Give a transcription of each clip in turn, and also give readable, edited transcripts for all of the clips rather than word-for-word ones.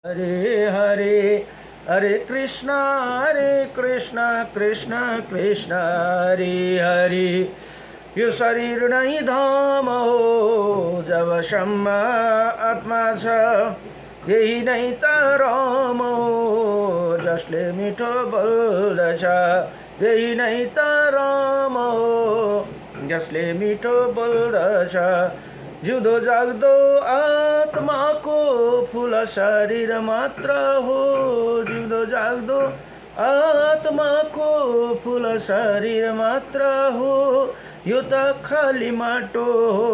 हरे हरे हरे कृष्णा कृष्ण कृष्ण हरे हरे। यो शरीर नै धाम हो, जबसम्म आत्मा छ त्यही नै त राम हो। जसले मिठो बोल्दछ त्यही नै त राम हो, जसले मिठो बोल्दछ। जिउँदो जाग्दो आत्माको फुल शरीर मात्र हो, जिउँदो जाग्दो आत्माको फुल शरीर मात्र हो। यो त खाली माटो हो,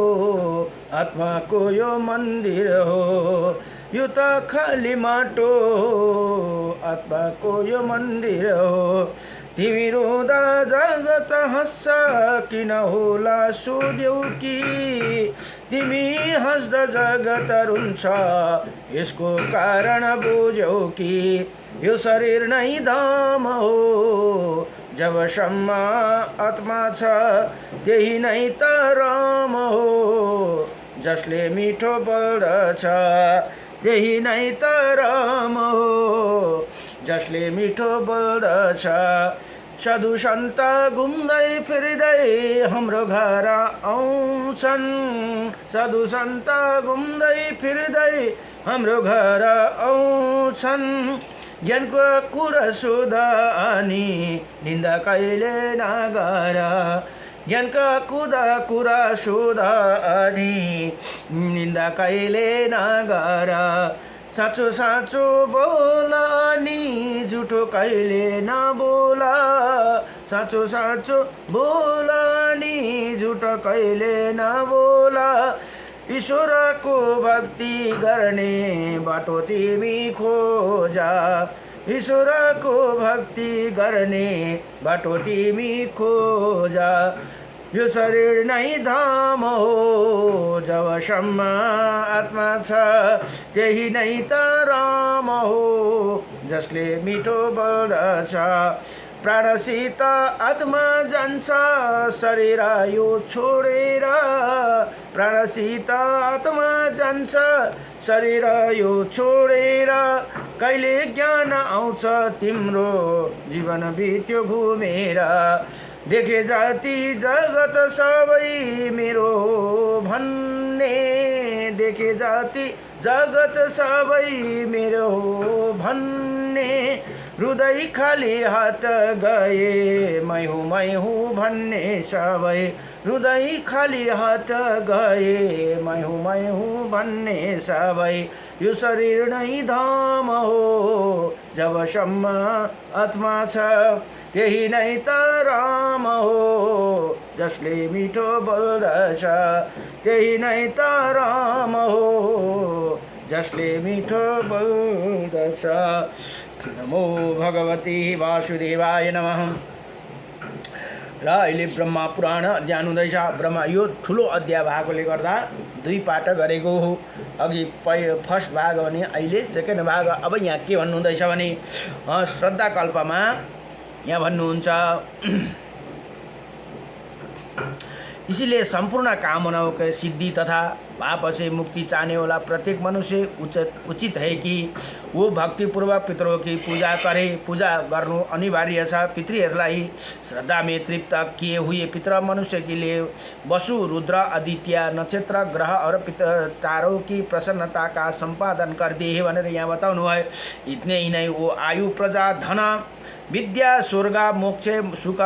आत्माको यो मन्दिर हो। यो त खाली माटो हो, आत्माको यो मन्दिर हो। तिमी रुँदा जगत हँस्छ किन होला सोध्यौ कि, तिमी हाँस्दा जगत रुन्छ यसको कारण बुझ्यौ कि। यो शरीर नै धाम हो, जबसम्म आत्मा छ त्यही नै त राम हो। जसले मिठो बोल्दछ त्यही नै त राम हो, जसले मिठो बोल्दछ। साधु सन्त घुम्दै फिर्दै हाम्रो घर आउँछन्, साधु सन्त घुम्दै फिर्दै हाम्रो घर आउँछन्। ज्ञानको कुरा सोध अनि निन्दा कहिले नगर, ज्ञानका कुरा सोध अनि निन्दा कहिले नगर। साँचो साँचो बोल अनि झुटो कहिले नबोल, साँचो साँचो बोल अनि झुटो कहिले नबोल। ईश्वरको भक्ति गर्ने बाटो तिमी खोज, ईश्वरको भक्ति गर्ने बाटो तिमी खोज। यो शरीर नै धाम हो, जबसम्म आत्मा छ त्यही नै त राम हो। जसले मिठो बोल्दछ प्राणसित आत्मा जान्छ शरीर यो छोडेर, प्राणसित आत्मा जान्छ शरीर यो छोडेर। कहिले ज्ञान आउँछ तिम्रो जीवन बित्यो घुमेर, देखे जाति जगत सबै मेरो भन्ने, देखे जाति जगत सबै मेरो भन्ने। हृदय खाली हात गए मै हुँ भन्ने सबै, हृदय खाली हात गए मै हुँ भन्ने सबै। यो शरीर नै धाम हो, जबसम्म आत्मा छ त्यही नै त राम हो। जसले मिठो बोल्दछ त्यही नै त राम हो, जसले मिठो बोल्दछ। नमो भगवती वासुदेवाय नमः। र अहिले ब्रह्मा पुराण अध्ययन हुँदैछ। ब्रह्मा यो ठुलो अध्याय भएकोले गर्दा दुई पाठ गरेको हो। अघि फर्स्ट भाग भने अहिले सेकेन्ड भाग। अब यहाँ के भन्नुहुँदैछ भने श्रद्धा कल्पमा यहाँ भन्नुहुन्छ, इसीलिए संपूर्ण कामनाओं के सिद्धि तथा पाप से मुक्ति चाहने वाला प्रत्येक मनुष्य उचित है कि वो भक्तिपूर्वक पितरों की पूजा करे। पूजा गर्नु अनिवार्य छ। पितृहरूलाई श्रद्धा में तृप्त किए हुए पितर मनुष्य के लिए वसु रुद्र आदित्य नक्षत्र ग्रह और तारों की प्रसन्नता का संपादन करते हैं भनेर यहाँ बताउनु है। इतने ही नहीं, वो आयु प्रजा धन विद्या स्वर्ग मोक्ष सुख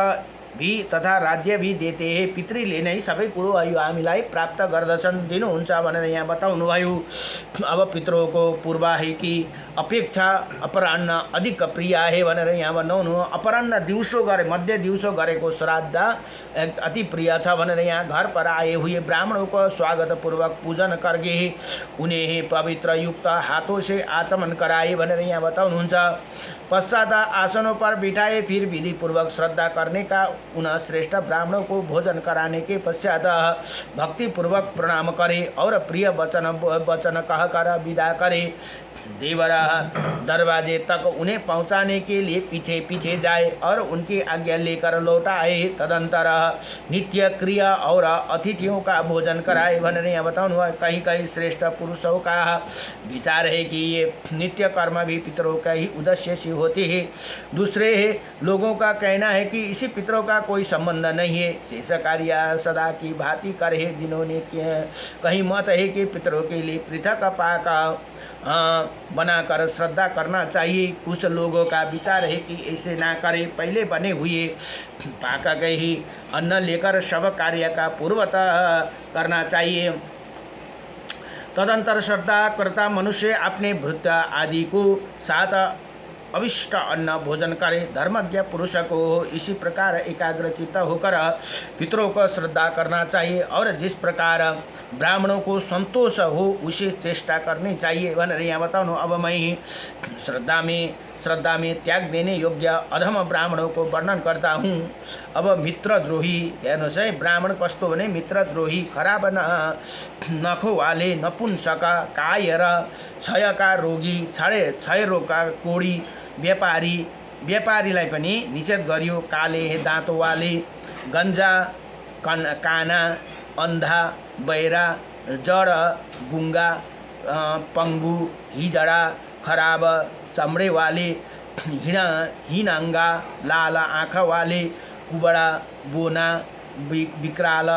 भी तथा राज्य भी देते हैं। पितृले नै सबै कुरो हामीलाई प्राप्त गर्दछन्, दिनुहुन्छ भनेर यहाँ बताउनु भयो। अब पितरोको पूर्व है कि अपेक्षा अपराह्न अधिक प्रिय है भनेर यहाँ बताउनु। अपराह्न दिउँसो गरे मध्य दिउँसो गरेको श्राद्ध अति प्रिय छ भनेर यहाँ घर पर आए हुए ब्राह्मणों को स्वागत पूर्वक पूजन करके उन्हें पवित्र युक्त हाथों से आचमन कराए भनेर यहाँ बताउनुहुन्छ। पश्चात आसनों पर बिठाए फिर विधि पूर्वक श्रद्धा करने का उन श्रेष्ठ ब्राह्मणों को भोजन कराने के पश्चात भक्तिपूर्वक प्रणाम करे और प्रिय वचन कहकर विदा करे। देवरा दरवाजे तक उन्हें पहुंचाने के लिए पीछे पीछे जाए और उनकी आज्ञा लेकर लौट आए। तदंतर नित्य क्रिया और अतिथियों का भोजन कराए। भनेर यहाँ बताउनु भयो, कहीं कहीं श्रेष्ठ पुरुषों का विचार है कि ये नित्य कर्म भी पितरों का ही उद्देश्य से होते हैं। दूसरे लोगों का कहना है कि इसी पितरों का कोई संबंध नहीं है, शेष कार्य सदा की भांति करे। जिन्होंने कहीं मत है कि पितरों के लिए पृथक पाक बनाकर श्रद्धा करना चाहिए। कुछ लोगों का विचार है कि ऐसे ना करें, पहले बने हुए पाक गए ही अन्न लेकर शव कार्य का पूर्वतः करना चाहिए। तदंतर श्रद्धा करता मनुष्य अपने भृत्य आदि को साथ अविष्ट अन्न भोजन करे। धर्मज्ञ पुरुष को इसी प्रकार एकाग्रचित्त होकर पितरों को श्रद्धा करना चाहिए और जिस प्रकार ब्राह्मणों को संतोष हो उसे चेष्टा करनी चाहिए। भनेर यहाँ बताउनु। अब मैं श्रद्धा में त्याग देने योग्य अधम ब्राह्मणों को वर्णन करता हूँ। अब मित्रद्रोही, हेर्नुहोस् है, ब्राह्मण कस्तो भने मित्रद्रोही, खराब नखो वाले, नपुंसक, कायर, क्षयका रोगी, क्षय रोगका कोडी, व्यापारीलाई पनि निषेध गरियो। काले दाँतो वाले, गन्जा, काना, अन्धा, बहिरा, जड, गुङ्गा, पंगु, हिजडा, खराब चमड़े वाले, हीनांगा, लाल आँख वाले, कुबड़ा, बोना, विकराल,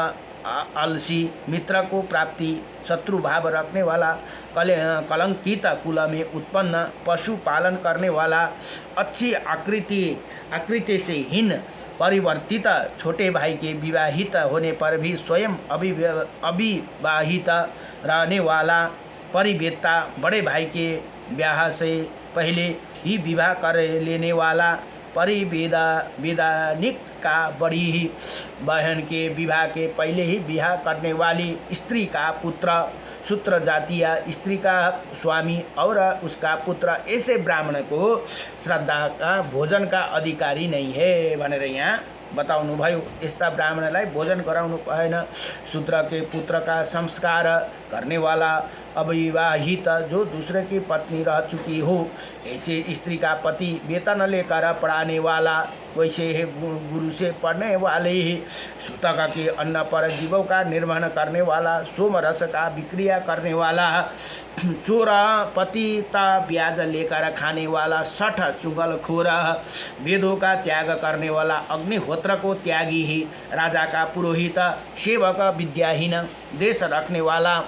अलसी, मित्र को प्राप्ति, शत्रु भाव रखने वाला, कलंकित कुल में उत्पन्न, पशु पालन करने वाला, अच्छी आकृति से हीन परिवर्तित, छोटे भाई के विवाहित होने पर भी स्वयं अविवाहित रहने वाला, परिवेत्ता, बड़े भाई के ब्याह से पहले ही विवाह कर लेने वाला, परिवेदानिक का बड़ी बहन के विवाह के पहले ही विवाह करने वाली, स्त्री का पुत्र, सूत्र जातीय स्त्री का स्वामी और उसका पुत्र, ऐसे ब्राह्मण को श्रद्धा का भोजन का अधिकारी नहीं है भनेर यहाँ बताउनु भयो। यस्ता ब्राह्मणलाई भोजन गराउनु भएन। शूद्र के पुत्र का संस्कार करने वाला, अविवाहित जो दूसरे की पत्नी रह चुकी हो, ऐसे स्त्री का पति, वेतन लेकर पढ़ाने वाला, वैसे ही गुरु से पढ़ने वाले ही, सूतक के अन्न पर जीवों का निर्वहन करने वाला, सोमरस का विक्रिया करने वाला, चोर पतिता ब्याज लेकर खाने वाला, सठ चुगलखोर, वेदों का त्याग करने वाला, अग्निहोत्र को त्यागी ही, राजा का पुरोहित, सेवक विद्याहीन, देश रखने वाला,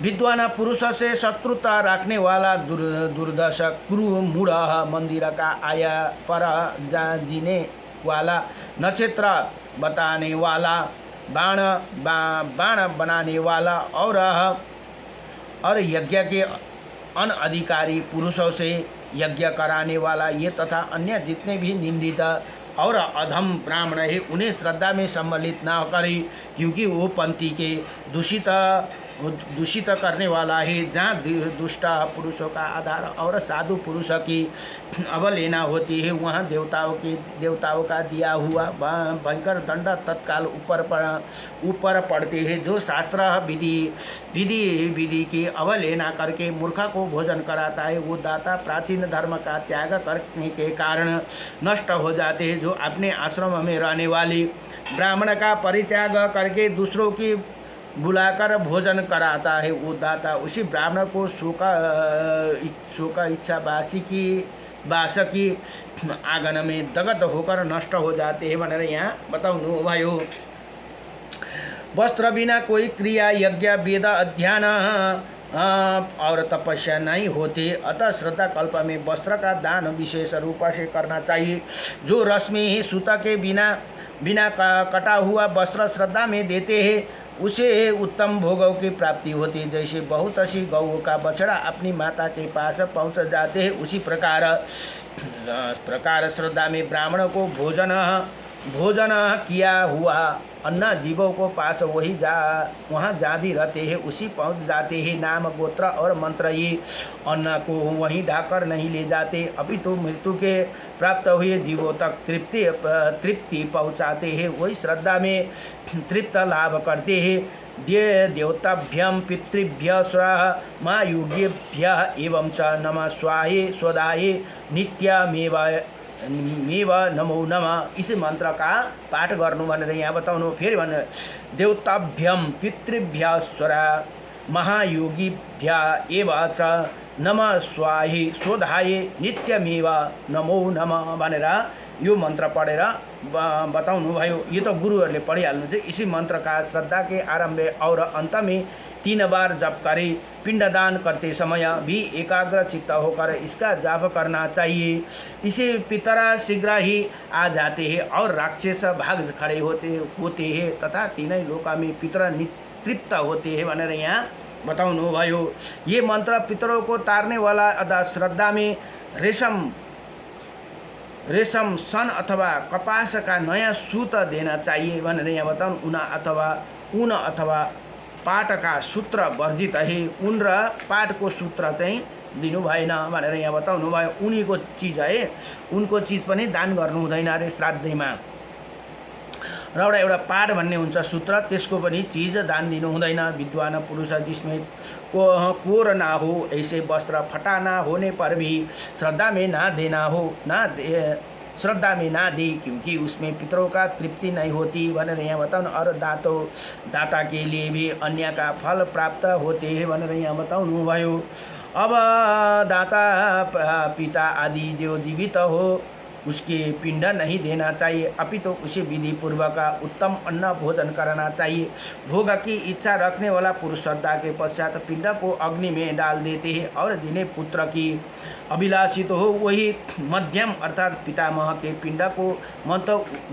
विद्वान पुरुष से शत्रुता रखने वाला, दुर्दश, क्रूर, मूढ़, मंदिर का आया पर जीने वाला, नक्षत्र बताने वाला, बाण बनाने वाला और यज्ञ के अनधिकारी पुरुषों से यज्ञ कराने वाला, ये तथा अन्य जितने भी निंदित और अधम ब्राह्मण है उन्हें श्रद्धा में सम्मिलित न करें, क्योंकि वो पंथी के दूषित करने वाला है। जहाँ दुष्ट पुरुषों का आधार और साधु पुरुषों की अवहेलना होती है, वहाँ देवताओं का दिया हुआ भयंकर दंड तत्काल ऊपर पड़ते हैं। जो शास्त्र विधि की अवहेलना करके मूर्ख को भोजन कराता है, वो दाता प्राचीन धर्म का त्याग करने के कारण नष्ट हो जाते हैं। जो अपने आश्रम में रहने वाली ब्राह्मण का परित्याग करके दूसरों की बुलाकर भोजन कराता है, वो दाता उसी ब्राह्मण को शोक इच्छा बास की आंगन में दगत होकर नष्ट हो जाते हैं भनेर यहाँ बताउनु भयो। वस्त्र बिना कोई क्रिया, यज्ञ, वेद अध्ययन और तपस्या नहीं होती, अतः श्रद्धा कल्प में वस्त्र का दान विशेष रूप से करना चाहिए। जो रश्मि सूता के बिना कटा हुआ वस्त्र श्रद्धा में देते हैं, उसे उत्तम भोगों की प्राप्ति होती है। जैसे बहुत सी गौ का बछड़ा अपनी माता के पास पहुंच जाते हैं, उसी प्रकार श्रद्धा में ब्राह्मणों को भोजन भोजन किया हुआ अन्न जीवों को पास वहाँ जा भी रहते हैं, उसी पहुँच जाते हैं। नाम गोत्र और मंत्र ये अन्न को वहीं ढाकर नहीं ले जाते, अपितु मृत्यु के प्राप्त हुए जीवों तक तृप्ति पहुँचाते हैं। वही श्रद्धा में तृप्त लाभ करते हैं। देवताभ्यं पितृभ्य स्वाहा मायुगेभ्य एवं च नमः स्वाहे स्वदाये नित्यमेव नमो नमः। इस मंत्र का पाठ गर्नु भनेर यहाँ बताउनु। फेरि भन्नु देवताभ्यं पितृभ्य स्वाहा महायोगीभ्य एव च नमः स्वाहे स्वदाये नित्यमेव नमो नमः भनेर यो मंत्र पढ़ेर बताउनु भयो। ये तो गुरुहरूले पढ़िहाल्नु चाहिँ। इसी मंत्र का श्रद्धा के आरंभ और अंत में 3 बार जप करें। पिंडदान करते समय भी एकाग्र चित्त होकर इसका जाप करना चाहिए। इसे पितरा शीघ्र ही आ जाते हैं और राक्षस भाग खड़े होते हैं तथा तीनों लोका में पितर तृप्त होते हैं भनेर यहाँ बताउनु भयो। ये मंत्र पितरों को तारने वाला अदा श्रद्धा में रेशम सन अथवा कपास का नया सूत देना चाहिए भनेर यहाँ बताउनु। ऊन अथवा पाट का सूत्र वर्जित है। ऊन र पाटको सूत्र चाहिँ दिनु भएन भनेर यहाँ बताउनु भयो। उनीको चीज है, उनको चीज पनि दान गर्नु हुँदैन अरे श्राद्धमा। र एउटा पाट भन्ने हुन्छ सूत्र, त्यसको पनि चीज दान दिनु हुँदैन। विद्वान पुरुष जिसमें कोर ना हो ऐसे वस्त्र फटा ना होने पर भी श्रद्धा में ना दे क्योंकि उसमें पितरों का तृप्ति नहीं होती भनेर यहाँ बताउनु। और दाता के लिए भी अन्य का फल प्राप्त होते हैं भनेर यहाँ बताउनु भयो। अब दाता पिता आदि जो जीवित हो उसके पिंड नहीं देना चाहिए, अपितु उसे विधि पूर्वक उत्तम अन्न भोजन करना चाहिए। भोग की इच्छा रखने वाला पुरुष श्रद्धा के पश्चात पिंड को अग्नि में डाल देते हैं और जिन्हें पुत्र की अभिलाषित हो वही मध्यम अर्थात पितामह के पिंड को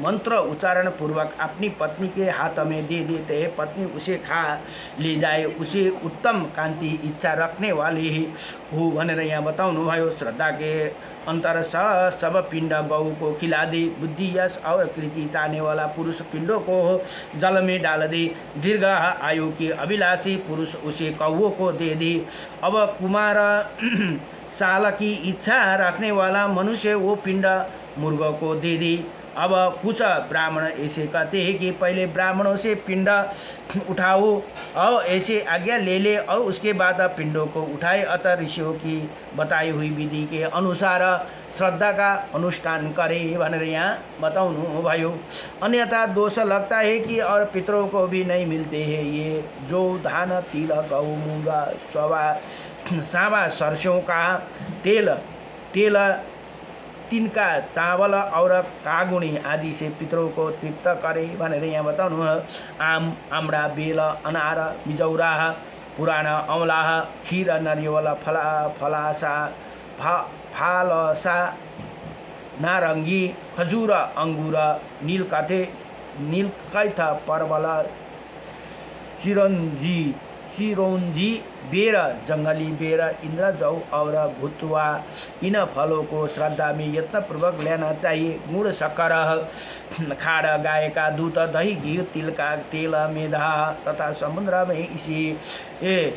मंत्र उच्चारण पूर्वक अपनी पत्नी के हाथ में दे देते हैं। पत्नी उसे खा ले जाए, उसे उत्तम कांति इच्छा रखने वाले ही हो भनेर यहाँ बताउनु भयो। श्रद्धा के अंतर सब पिंड गौ को खिला दे। बुद्धि यश और कृति चाहने वाला पुरुष पिंडों को जल में डाल दे। दीर्घ आयु के अभिलाषी पुरुष उसे कौओं को दे दे। अब कुमार साल की इच्छा रखने वाला मनुष्य वो पिंड मुर्गों को दे दे। अब कुछ ब्राह्मण ऐसे कहते हैं कि पहले ब्राह्मणों से पिंड उठाओ और ऐसे आज्ञा ले ले और उसके बाद पिंडों को उठाए। अतः ऋषियों की बताई हुई विधि के अनुसार श्रद्धा का अनुष्ठान करे भनेर यहाँ बताउनु भयो। अन्यथा दोष लगता है कि और पितरों को भी नहीं मिलते हैं ये जो धान तिल गऊ मूंगा सावा सरसों का तेल तिनका चावल और कागुणी आदि से पितरों को तृप्त करे भनेर यहाँ बताउनु। आम आम्रा बेल अनार बिजौरा पुराना औंला खीर नरिवल फलासा फालसा नारंगी खजूर अंगूर नीलकैथ परवल चिरौंजी बेर जंगली बेर इंद्रजौ और भुतवा इन फलों को श्रद्धा में यत्नपूर्वक लेना चाहिए। गुड़ शक्कर खाड़ गाय का दूध दही घी तिल का तेल मेधा तथा समुद्र में इसी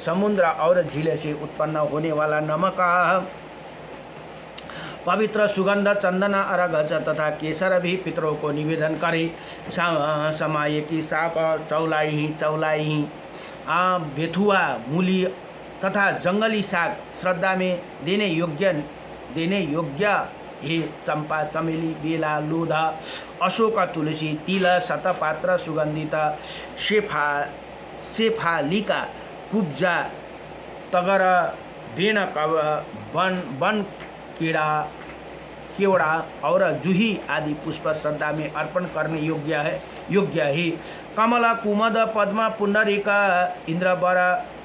समुद्र और झील से उत्पन्न होने वाला नमक पवित्र सुगंध चंदन अरगज तथा केसर भी पितरों को निवेदन करे। समाये की साप चौलाई बेथुआ मूली तथा जंगली साग श्रद्धा में देने योग्य हे चंपा चमेली बेला लोधा अशोक तुलसी तिल शतपात्र सुगंधित शेफालिका कुब्जा तगर बेण वन केवड़ा और जूही आदि पुष्प श्रद्धा में अर्पण करने योग्य है। कमला कुमद पद्म पुंडरीका इंद्रवर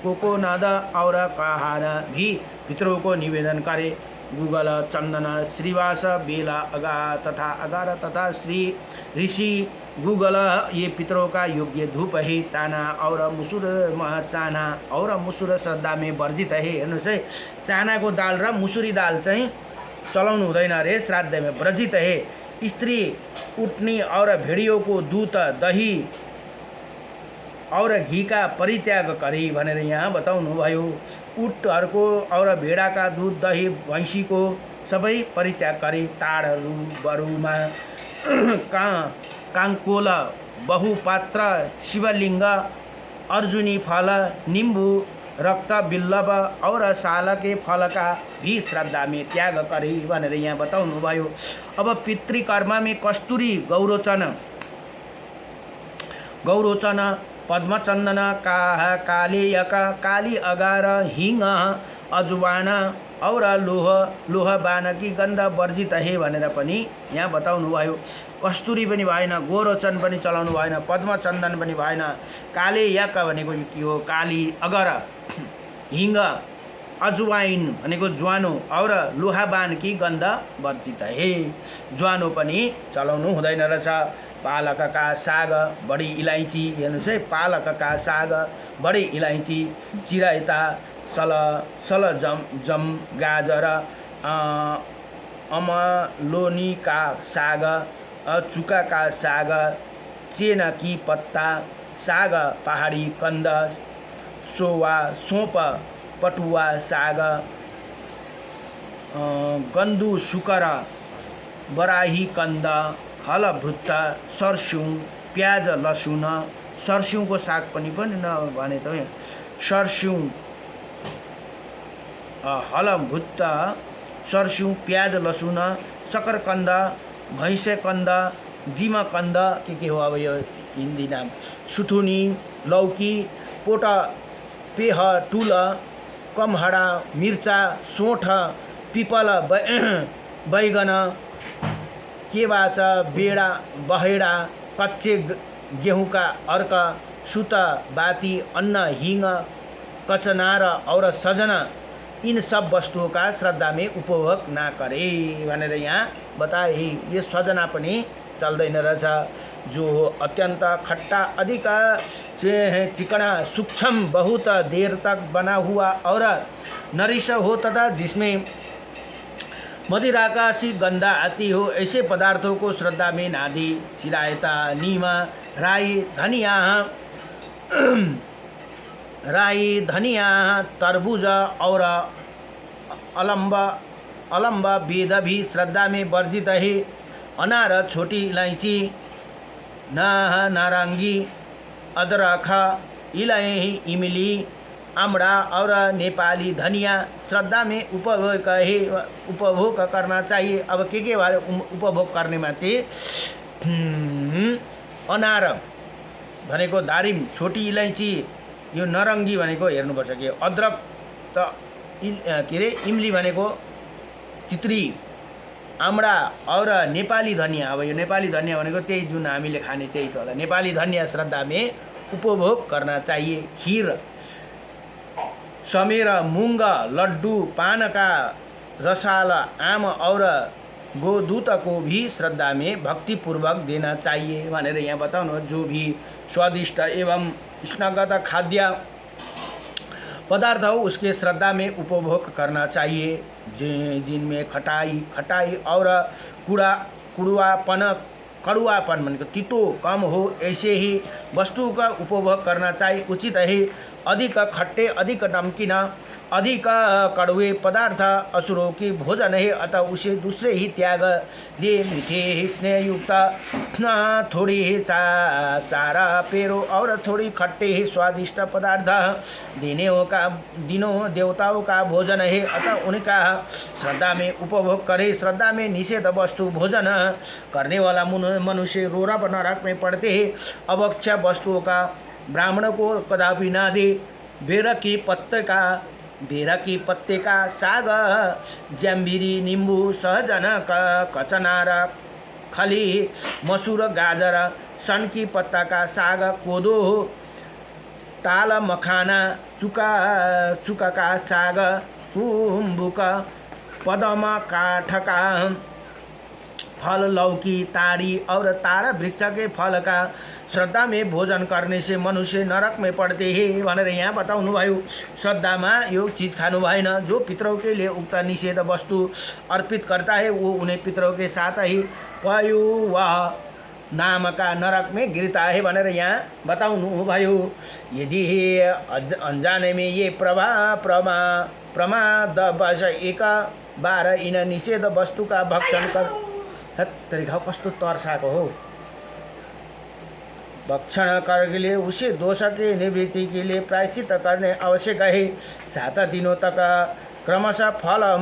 कोकोनद और कहार भी पितरों को निवेदन करे। गुगल चंदन श्रीवास बेला अगार तथा श्री ऋषि गुगल ये पितरों का योग्य धूप है। चाना और मुसुर श्रद्धा में वर्जित है। हेर्नुहोस् है, चाना को दाल र मुसुरी दाल चाहिँ चलाउनु हुँदैन रे, श्राद्ध में वर्जित है। स्त्री उठनी और भेड़ियों को दूध दही और घी का परित्याग करी भनेर यहाँ बताउनुभयो। उटहरूको और भेडाका दूध दही भैँसीको सबै परित्याग गरी ताडहरू बरुमा काङ्कोल बहुपात्र शिवलिङ्ग अर्जुनी फल निम्बु रक्त बिल्लव और साल के फल का भी श्रद्धा में त्याग करी भनेर यहाँ बताउनुभयो। अब पितृकर्म में कस्तुरी गौरोचन पद्मचन्दन कालेयक काली अगार हिङ अजवान और लोह बानकी गन्ध वर्जित हे भनेर पनि यहाँ बताउनुभयो। कस्तुरी पनि भएन, गोरोचन पनि चलाउनु भएन, पद्मचन्दन पनि भएन, कालेयक भनेको के हो, काली अगर, हिङ अजवाइन भनेको ज्वानो और लोहाबान की गन्ध वर्जित हे, ज्वानो पनि चलाउनु हुँदैन रहेछ। पालक का साग बडी इलायची, हेर्नुहोस् है, पालक का साग बडी इलायची चिराइता सलजम गाजर अमलोनी का साग चुका का साग चेना की पत्ता साग पहाडी कंद सोवा सोप पटुवा साग गन्दु सुकर बराही कंद हलभुत्त सर्स्युङ प्याज लसुन सर्स्युङको साग पनि भने त सर्स्युङ हलभुत्त सर्स्युङ प्याज लसुन सकरकन्द भैँसेकन्द जिमकन्द के हो अब यो हिन्दी नाम, सुथुनी लौकी पोट पेह टुल कमहडा मिर्चा सोठ पिपल बैगन केवाच बेडा बहेडा कच्चे गेहूं का अर्क सुत बाती अन्न हिंग कचनार और सजना इन सब वस्तुओं का श्रद्धा में उपभोग ना करे भनेर यहाँ बताए। ये सजना पनि चल्दैन रहेछ, जो अत्यंत खट्टा अधिक चिकना सूक्ष्म बहुत देर तक बना हुआ और नरिश हो तथा जिसमें मदिरा का सी गंधा आती हो, ऐसे पदार्थों को श्रद्धा में नादी चिरायता नीम राई धनिया तरबूज और अलम्ब वेद भी श्रद्धा में वर्जित है। अनार छोटी इलायची नारंगी अदरक इलायची इमली आमड़ा और नेपाली धनिया श्रद्धा में उपभोग करना चाहिए। अब के बारे उपभोग करने में चाहिँ अनार भनेको दारिम, छोटी इलायची यो नरंगी भनेको हेर्नुपर्छ के, अदरक त के रे इमली भनेको तित्री, आमड़ा और नेपाली धनिया, अब यो नेपाली धनिया भनेको त्यही जुन हामीले खाने त्यही त होला, नेपाली धनिया श्रद्धा में उपभोग करना चाहिए। खीर समेर मूंग लड्डू पान का रसाल आम और गोदूत को भी श्रद्धा में भक्ति पूर्वक देना चाहिए भनेर यहाँ बताउनु। जो भी स्वादिष्ट एवं स्नागत खाद्य पदार्थ हो उसके श्रद्धा में उपभोग करना चाहिए, जिनमें खटाई और कड़ुआपन मन तीतो कम हो, ऐसे ही वस्तु का उपभोग करना चाहिए। उचित है अधिक खट्टे अधिक नमकीन अधिक कड़वे पदार्थ असुरों की भोजन है, अतः उसे दूसरे ही त्याग दे। मीठे स्नेहयुक्त थोड़ी ही चारा पेरो और थोड़ी खट्टे ही स्वादिष्ट पदार्थ दिनों देवताओं का भोजन है, अतः उनका श्रद्धा में उपभोग करे। श्रद्धा में निषेध वस्तु भोजन करने वाला मनुष्य रोरब नरक में पड़ते हैं। अभक्ष वस्तुओं का ब्राह्मण को कदापि ना दे। बेर की पत्ते का साग जम्बिरी नींबू सहजन कचनार खली मसूर गाजर सन की पत्ता का साग कोदो ताल मखाना चुका का साग कुम्बुक पदम काठ का फल लौकी ताड़ी और ताड़ा वृक्ष के फल का श्रद्धा में भोजन करने से मनुष्य नरक में पड़ते हैं भनेर यहाँ बताउनुभयो। श्रद्धामा यो चीज खानु भएन। जो पितरों के लिए उक्त निषेध वस्तु अर्पित करता है वो उन्हें पितरों के साथ ही पयुवाह नाम का नरक में गिरता है भनेर यहाँ बताउनुभयो। यदि अनजाने में ये प्रमादवश एक बार इन निषेध वस्तु का भक्षण कर तरीका कस्तो तर्साको हो। भक्षण करके उसे दोष के निवृत्ति के लिए प्रायश्चित करने आवश्यक है। 7 दिनों तक क्रमशः फल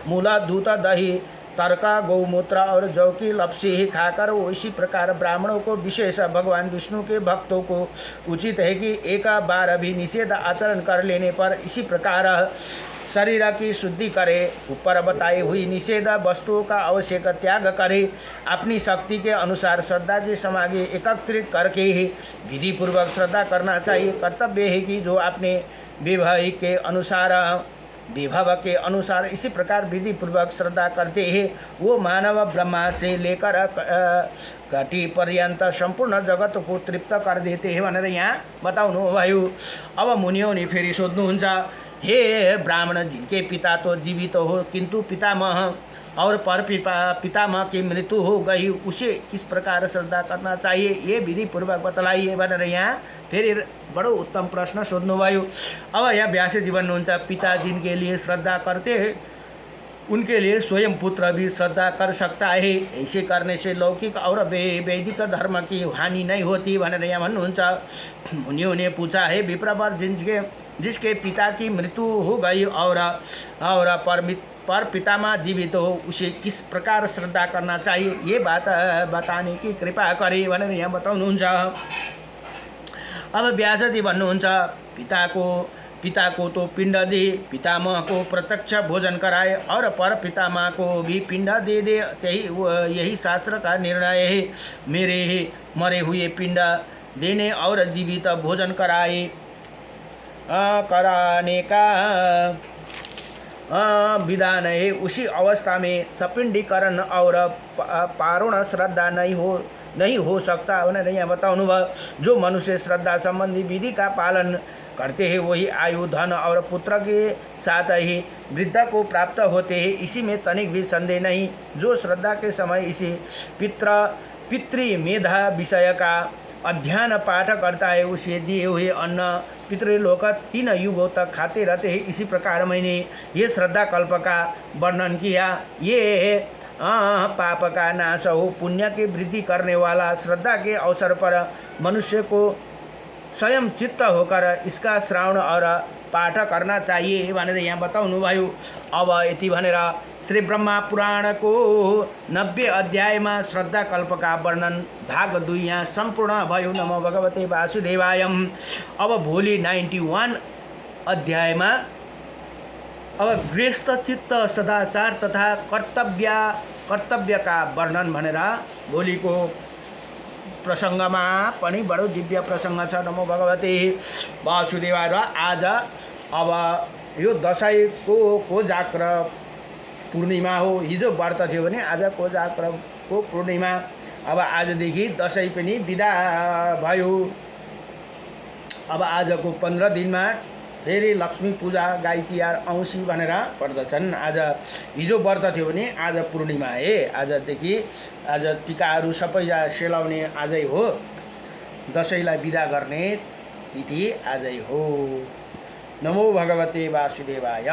मूला दूध दही तर्का गौमूत्र और जौ की लपसी ही खाकर इसी प्रकार ब्राह्मणों को विशेष भगवान विष्णु के भक्तों को उचित है कि एक बार भी निषेध आचरण कर लेने पर इसी प्रकार शरीर की शुद्धि करे। ऊपर बताई हुई निषेध वस्तुओं का आवश्यक त्याग करे। अपनी शक्ति के अनुसार श्रद्धा की सामग्री एकत्रित करके ही विधि पूर्वक श्रद्धा करना चाहिए। कर्तव्य है कि जो अपने विभव के अनुसार इसी प्रकार विधि पूर्वक श्रद्धा करते हैं वो मानव ब्रह्मा से लेकर घटी पर्यंत संपूर्ण जगत को तृप्त कर देते हैं भनेर यहाँ बताउनुभयो। अब मुनियों फेरि सोध्नुहुन्छ, हे ब्राह्मण, जिनके पिता तो जीवित हो किंतु पितामह और पर पितामह की मृत्यु हो गई उसे किस प्रकार श्रद्धा करना चाहिए ये विधि पूर्वक बतलाइए भनेर यहाँ फेरि बडो उत्तम प्रश्न सोध्नुभयो। अब यहाँ व्यास जी भन्नुहुन्छ, पिता जिनके लिए श्रद्धा करते हैं उनके लिए स्वयं पुत्र भी श्रद्धा कर सकता है। ऐसे करने से लौकिक और वैदिक धर्म की हानि नहीं होती भनेर यहाँ भन्नुहुन्छ। मुनियों ने पूछा, है विप्रवर, जिसके पिता की मृत्यु हो गई और पर पितामह जीवित हो उसे किस प्रकार श्रद्धा करना चाहिए ये बात बताने की कृपा करे भनेर यहाँ बताउनुहुन्छ। अब व्यास जी भन्नुहुन्छ, पिता को तो पिंड दे, पितामह को प्रत्यक्ष भोजन कराए और पर पितामह को भी पिंड दे दे, यही शास्त्र का निर्णय है। मेरे मरे हुए पिंड देने और जीवित भोजन कराने का विधान है। उसी अवस्था में सपिंडीकरण और पारुण श्रद्धा नहीं हो सकता भनेर यहाँ बताउनुभयो। जो मनुष्य श्रद्धा संबंधी विधि का पालन करते हैं वही आयु, धन और पुत्र के साथ ही वृद्धा को प्राप्त होते हैं, इसी में तनिक भी संदेह नहीं। जो श्रद्धा के समय इसी पितृमेधा विषय का अध्ययन पाठ करता है उसे दिए हुए अन्न पितृलोक 3 युगों तक खाते रहते हैं। इसी प्रकार मैंने ये श्रद्धा कल्प का वर्णन किया। ये पाप का नाश हो, पुण्य की वृद्धि करने वाला श्रद्धा के अवसर पर मनुष्य को स्वयं चित्त होकर इसका श्रवण और पाठ करना चाहिए भनेर यहाँ बताउनुभयो। अब यति भनेर श्री ब्रह्मा पुराण को 90 अध्याय में श्रद्धा कल्प का वर्णन भाग 2 यहाँ संपूर्ण भयो। नमो भगवते वासुदेवाय। अब भोलि 91 अध्याय में अब गृहस्थ चित्त सदाचार तथा कर्तव्य का वर्णन भनेर भोलिको प्रसङ्गमा पनि बडो दिव्य प्रसङ्ग छ। नमो भगवते वासुदेवाय। र आज अब यो दशैँको कोजाग्र पूर्णिमा हो। हिजो व्रत थियो भने आज कोजाग्रको पूर्णिमा। अब आजदेखि दशैँ पनि बिदा भयो। अब आजको 15 दिनमा फेरि लक्ष्मी पूजा, गाई तिहार, औँसी भनेर पर्दछन्। आज हिजो व्रत थियो भने आज पूर्णिमा है। आजदेखि आज टिकाहरू सबै सेलाउने आजै हो। दशैँलाई बिदा गर्ने तिथि आजै हो। नमो भगवते वासुदेवाय।